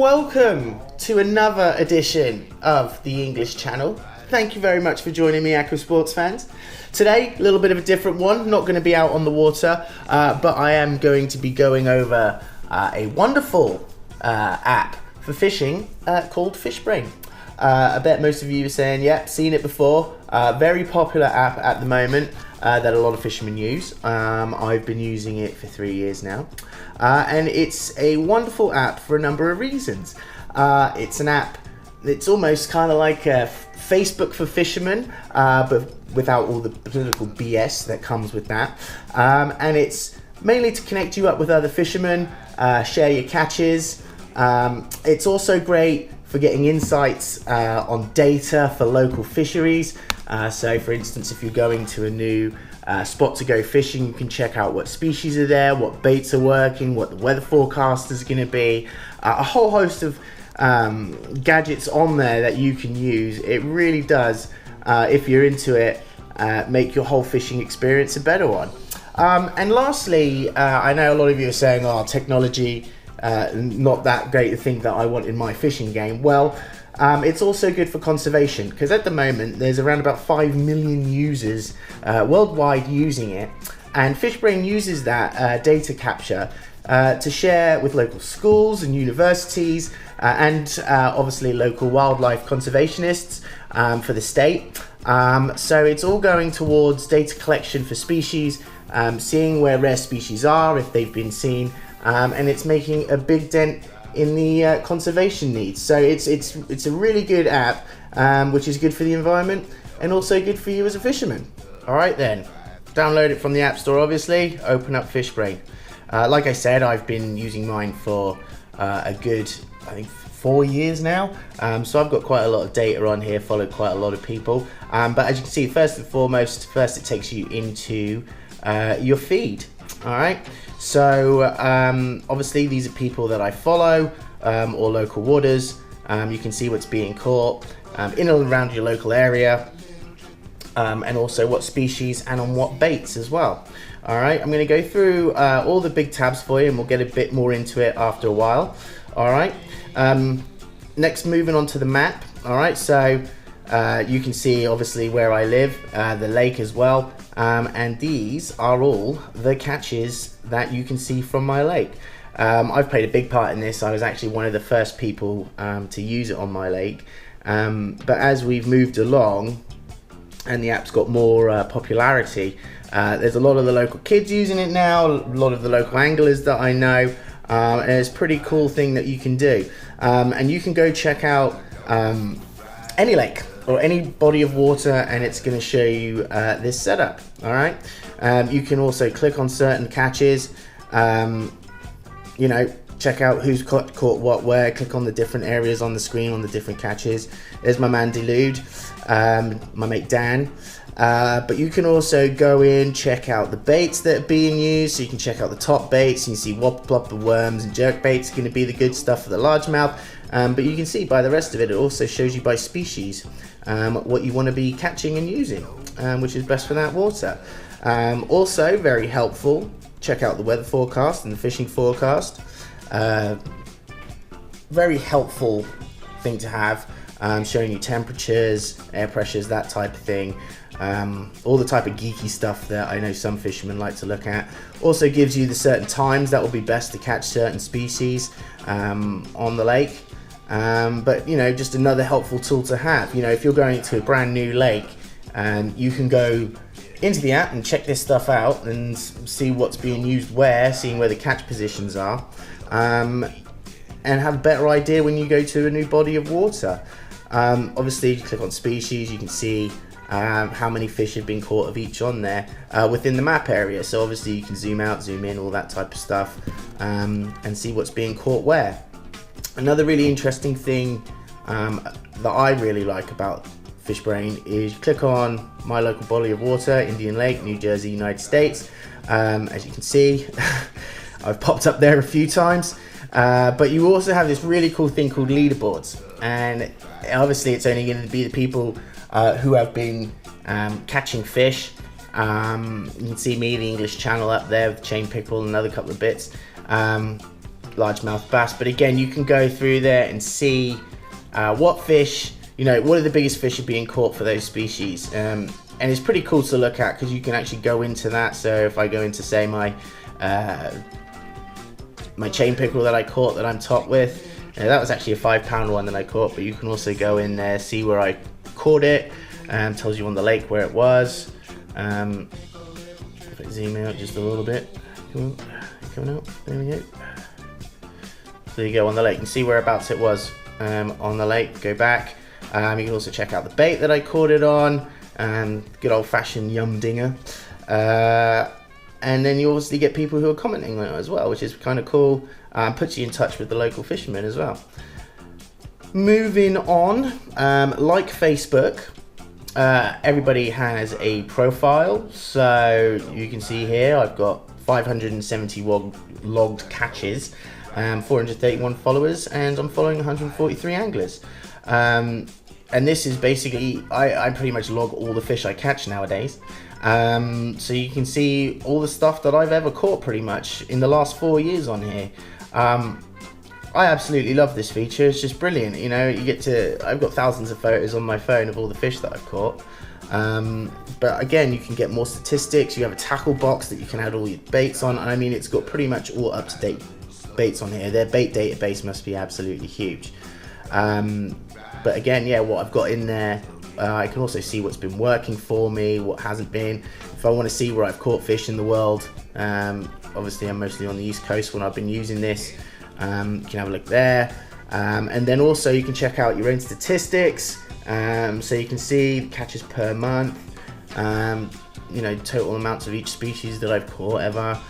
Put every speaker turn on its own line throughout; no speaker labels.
welcome to another edition of the English Channel. Thank you very much for joining me, aqua sports fans. Today, a little bit of a different one. Not going to be out on the water, but I am going to be going over a wonderful app for fishing called Fishbrain. I bet most of you are saying, yeah, seen it before. Very popular app at the moment that a lot of fishermen use. I've been using it for 3 years now. And it's a wonderful app for a number of reasons. It's an app that's almost kind of like a Facebook for fishermen, but without all the political BS that comes with that. And it's mainly to connect you up with other fishermen, share your catches. It's also great for getting insights on data for local fisheries. So for instance, if you're going to a new spot to go fishing, you can check out what species are there, what baits are working, what the weather forecast is going to be, a whole host of gadgets on there that you can use. It really does, if you're into it, make your whole fishing experience a better one. And lastly, I know a lot of you are saying, oh, technology, not that great a thing that I want in my fishing game. Well, it's also good for conservation, because at the moment there's around about 5 million users worldwide using it, and Fishbrain uses that data capture to share with local schools and universities and obviously local wildlife conservationists for the state. So it's all going towards data collection for species, seeing where rare species are, if they've been seen, and it's making a big dent in the conservation needs. So it's a really good app, which is good for the environment and also good for you as a fisherman. All right then, download it from the App Store, obviously, open up Fishbrain. Like I said, I've been using mine for a good, I think, 4 years now. So I've got quite a lot of data on here, followed quite a lot of people. But as you can see, first and foremost, it takes you into your feed. All right, so obviously these are people that I follow, or local waters. You can see what's being caught in and around your local area, and also what species and on what baits as well. All right, I'm going to go through all the big tabs for you, and we'll get a bit more into it after a while. All right, next, moving on to the map. All right, so you can see obviously where I live, the lake as well, and these are all the catches that you can see from my lake. I've played a big part in this. I was actually one of the first people to use it on my lake, but as we've moved along and the app's got more popularity, there's a lot of the local kids using it now, a lot of the local anglers that I know, and it's a pretty cool thing that you can do. And you can go check out any lake or any body of water, and it's going to show you this setup. All right, you can also click on certain catches, you know, check out who's caught what where, click on the different areas on the screen on the different catches. There's my man Delude, my mate Dan. But you can also go in, check out the baits that are being used. So you can check out the top baits, and you see whopper, plopper, worms and jerk baits are going to be the good stuff for the largemouth. But you can see by the rest of it, it also shows you by species what you want to be catching and using, which is best for that water. Also very helpful, check out the weather forecast and the fishing forecast. Very helpful thing to have, showing you temperatures, air pressures, that type of thing. All the type of geeky stuff that I know some fishermen like to look at. Also gives you the certain times that will be best to catch certain species on the lake. But you know, just another helpful tool to have. You know, if you're going to a brand new lake, you can go into the app and check this stuff out and see what's being used where, seeing where the catch positions are, and have a better idea when you go to a new body of water. Obviously, you click on species, you can see how many fish have been caught of each on there within the map area. So obviously you can zoom out, zoom in, all that type of stuff, and see what's being caught where. Another really interesting thing that I really like about Fishbrain is you click on my local body of water, Indian Lake, New Jersey, United States. As you can see, I've popped up there a few times. But you also have this really cool thing called Leaderboards, and obviously it's only going to be the people who have been catching fish. You can see me, the English channel, up there with chain pickle and another couple of bits. largemouth bass. But again, you can go through there and see what fish, what are the biggest fish are being caught for those species. And it's pretty cool to look at because you can actually go into that. So if I go into, say, my chain pickerel that I caught that I'm top with, that was actually a 5-pound one that I caught, but you can also go in there, see where I caught it, tells you on the lake where it was. If I zoom out just a little bit, coming out, there we go. There you go, on the lake, you can see whereabouts it was on the lake. Go back. You can also check out the bait that I caught it on, good old-fashioned yum dinger. And then you obviously get people who are commenting on it as well, which is kind of cool. Puts you in touch with the local fishermen as well. Moving on, like Facebook, everybody has a profile. So you can see here I've got 570 logged catches, 431 followers, and I'm following 143 anglers. And this is basically, I pretty much log all the fish I catch nowadays. So you can see all the stuff that I've ever caught pretty much in the last 4 years on here. I absolutely love this feature. It's just brilliant. I've got thousands of photos on my phone of all the fish that I've caught. But again, you can get more statistics. You have a tackle box that you can add all your baits on. And I mean, it's got pretty much all up-to-date baits on here. Their bait database must be absolutely huge. But again, yeah, what I've got in there, I can also see what's been working for me, what hasn't been. If I want to see where I've caught fish in the world, obviously I'm mostly on the East Coast when I've been using this. You can have a look there. And then also you can check out your own statistics. So you can see catches per month, total amounts of each species that I've caught ever.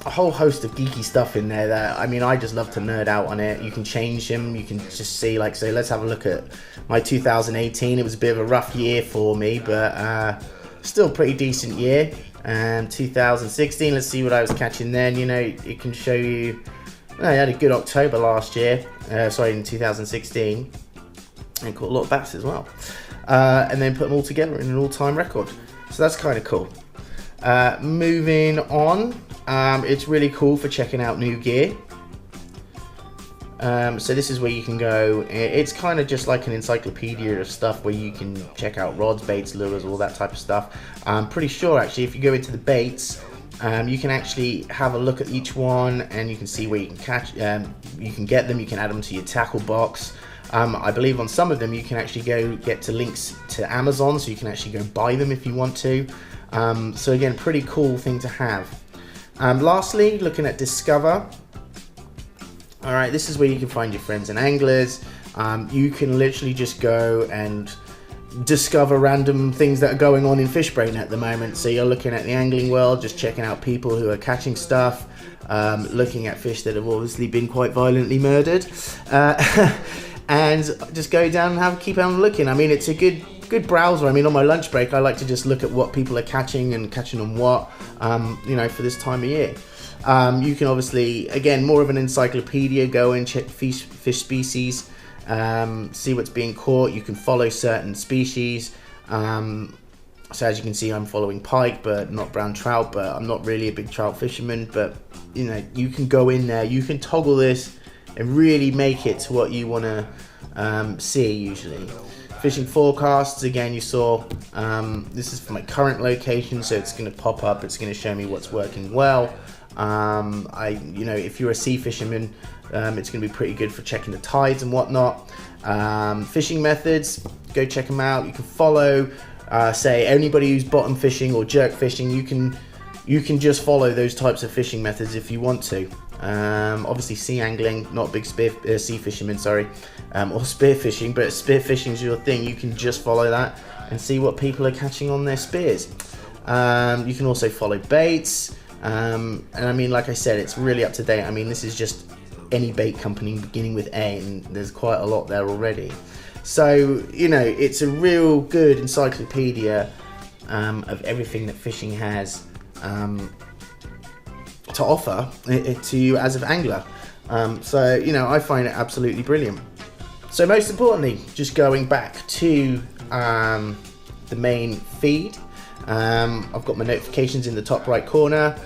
A whole host of geeky stuff in there that, I mean, I just love to nerd out on it. You can change them. You can just see, like, so let's have a look at my 2018. It was a bit of a rough year for me, but still pretty decent year. 2016, let's see what I was catching then. It can show you, I had a good October last year, in 2016, and caught a lot of bass as well. And then put them all together in an all-time record. So that's kind of cool. Moving on, it's really cool for checking out new gear. So this is where you can go. It's kind of just like an encyclopedia of stuff where you can check out rods, baits, lures, all that type of stuff. I'm pretty sure actually if you go into the baits, you can actually have a look at each one and you can see where you can catch, you can get them, you can add them to your tackle box. I believe on some of them you can actually go get to links to Amazon, so you can actually go buy them if you want to. So again, pretty cool thing to have. Lastly, looking at Discover. All right, this is where you can find your friends and anglers. You can literally just go and discover random things that are going on in Fishbrain at the moment. So you're looking at the angling world, just checking out people who are catching stuff, looking at fish that have obviously been quite violently murdered, and just go down and keep on looking. I mean, it's a good browser. I mean, on my lunch break, I like to just look at what people are catching and catching on what, for this time of year. You can obviously, again, more of an encyclopedia, go and check fish species, see what's being caught. You can follow certain species. So as you can see, I'm following pike, but not brown trout, but I'm not really a big trout fisherman. But, you can go in there, you can toggle this and really make it to what you want to see usually. Fishing forecasts, again, you saw, this is for my current location, so it's going to pop up, it's going to show me what's working well. If you're a sea fisherman, it's going to be pretty good for checking the tides and whatnot. Fishing methods, go check them out. You can follow, say, anybody who's bottom fishing or jerk fishing. You can just follow those types of fishing methods if you want to. Obviously, sea angling, not a big sea fisherman, or spear fishing, but spear fishing is your thing. You can just follow that and see what people are catching on their spears. You can also follow baits. And I mean, like I said, it's really up to date. I mean, this is just any bait company beginning with A, and there's quite a lot there already. So, it's a real good encyclopedia of everything that fishing has to offer to you as an angler. So, I find it absolutely brilliant. So most importantly, just going back to the main feed, I've got my notifications in the top right corner.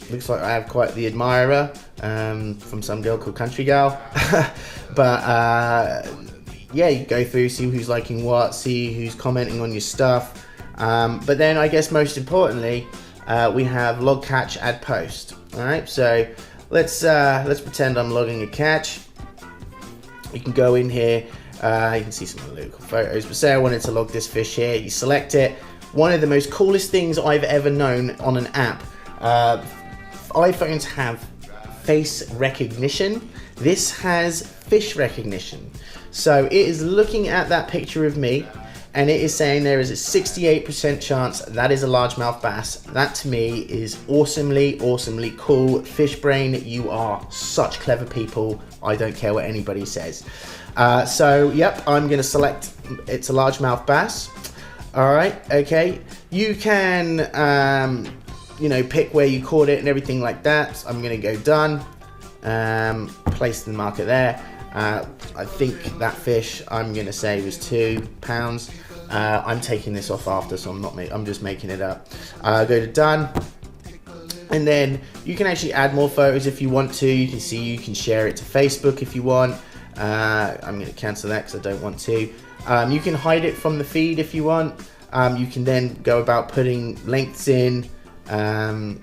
Looks like I have quite the admirer from some girl called Country Gal. But yeah, you go through, see who's liking what, see who's commenting on your stuff. But then I guess most importantly, we have log catch, add post. All right, so let's pretend I'm logging a catch. You can go in here. You can see some local photos. But say I wanted to log this fish here. You select it. One of the most coolest things I've ever known on an app. iPhones have face recognition. This has fish recognition. So it is looking at that picture of me, and it is saying there is a 68% chance that is a largemouth bass. That to me is awesomely cool. Fishbrain, you are such clever people. I don't care what anybody says. So yep, I'm gonna select it's a largemouth bass. All right, okay. You can you know, pick where you caught it and everything like that. So I'm gonna go done. Place the marker there. I think that fish I'm gonna say was 2 pounds. I'm taking this off after, so I'm just making it up. Go to done, and then you can actually add more photos if you want to. You can see you can share it to Facebook if you want. I'm gonna cancel that because I don't want to. You can hide it from the feed if you want. You can then go about putting lengths in. And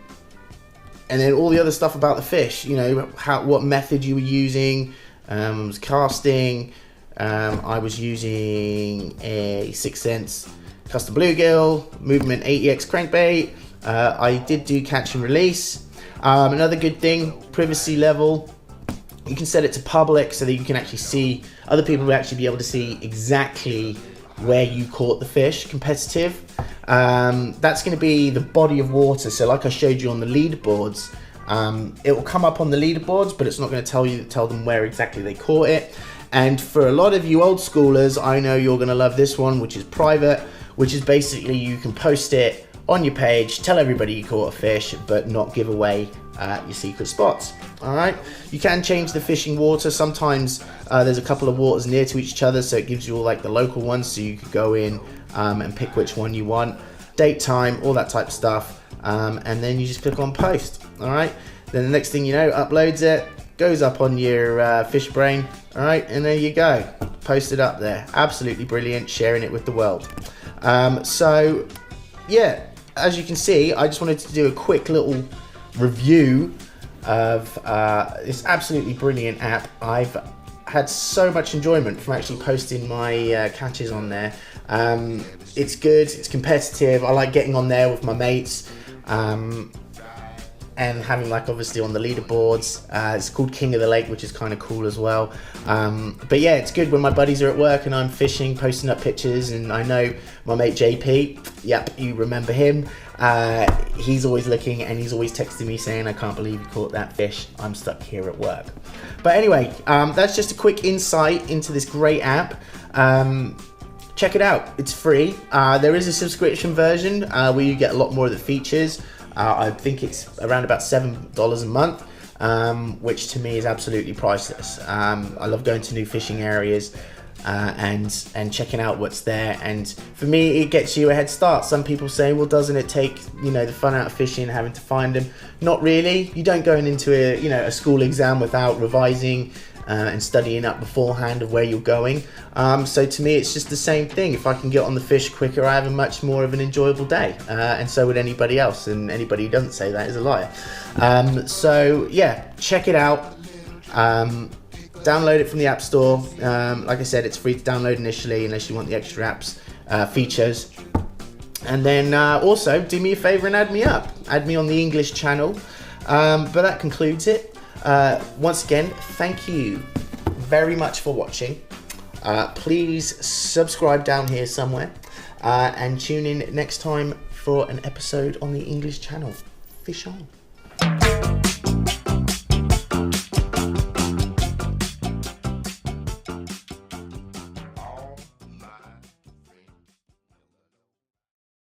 then all the other stuff about the fish, you know, what method you were using. Was casting. I was using a 6 cents custom bluegill, movement 80x crankbait. I did do catch and release. Another good thing, privacy level. You can set it to public so that you can actually see, other people will actually be able to see exactly where you caught the fish. Competitive. That's going to be the body of water. So like I showed you on the leaderboards, it will come up on the leaderboards, but it's not going to tell them where exactly they caught it. And for a lot of you old schoolers, I know you're going to love this one, which is private, which is basically you can post it on your page, tell everybody you caught a fish, but not give away your secret spots. All right, you can change the fishing water. Sometimes there's a couple of waters near to each other, so it gives you all like the local ones, so you could go in and pick which one you want, date, time, all that type of stuff, and then you just click on post. All right, then the next thing you know, uploads it, goes up on your Fishbrain. All right, and there you go, posted up there. Absolutely brilliant, sharing it with the world. So yeah, as you can see, I just wanted to do a quick little review of this absolutely brilliant app. I've had so much enjoyment from actually posting my catches on there. It's good, it's competitive. I like getting on there with my mates and having like obviously on the leaderboards. It's called King of the Lake, which is kind of cool as well. But yeah, it's good when my buddies are at work and I'm fishing, posting up pictures, and I know my mate JP, yep, you remember him. He's always looking and he's always texting me saying, I can't believe you caught that fish, I'm stuck here at work. But anyway, that's just a quick insight into this great app. Check it out, it's free. There is a subscription version where you get a lot more of the features. I think it's around about $7 a month, which to me is absolutely priceless. I love going to new fishing areas and checking out what's there, and for me it gets you a head start. Some people say, well, doesn't it take, you know, the fun out of fishing, having to find them? Not really. You don't go into a, you know, a school exam without revising and studying up beforehand of where you're going. So to me it's just the same thing. If I can get on the fish quicker, I have a much more of an enjoyable day, and so would anybody else, and anybody who doesn't say that is a liar. So yeah, check it out. Download it from the App Store. Like I said, it's free to download initially unless you want the extra apps features. And then also do me a favor and add me up. Add me on the English channel. But that concludes it. Once again, thank you very much for watching. Please subscribe down here somewhere, and tune in next time for an episode on the English channel. Fish on.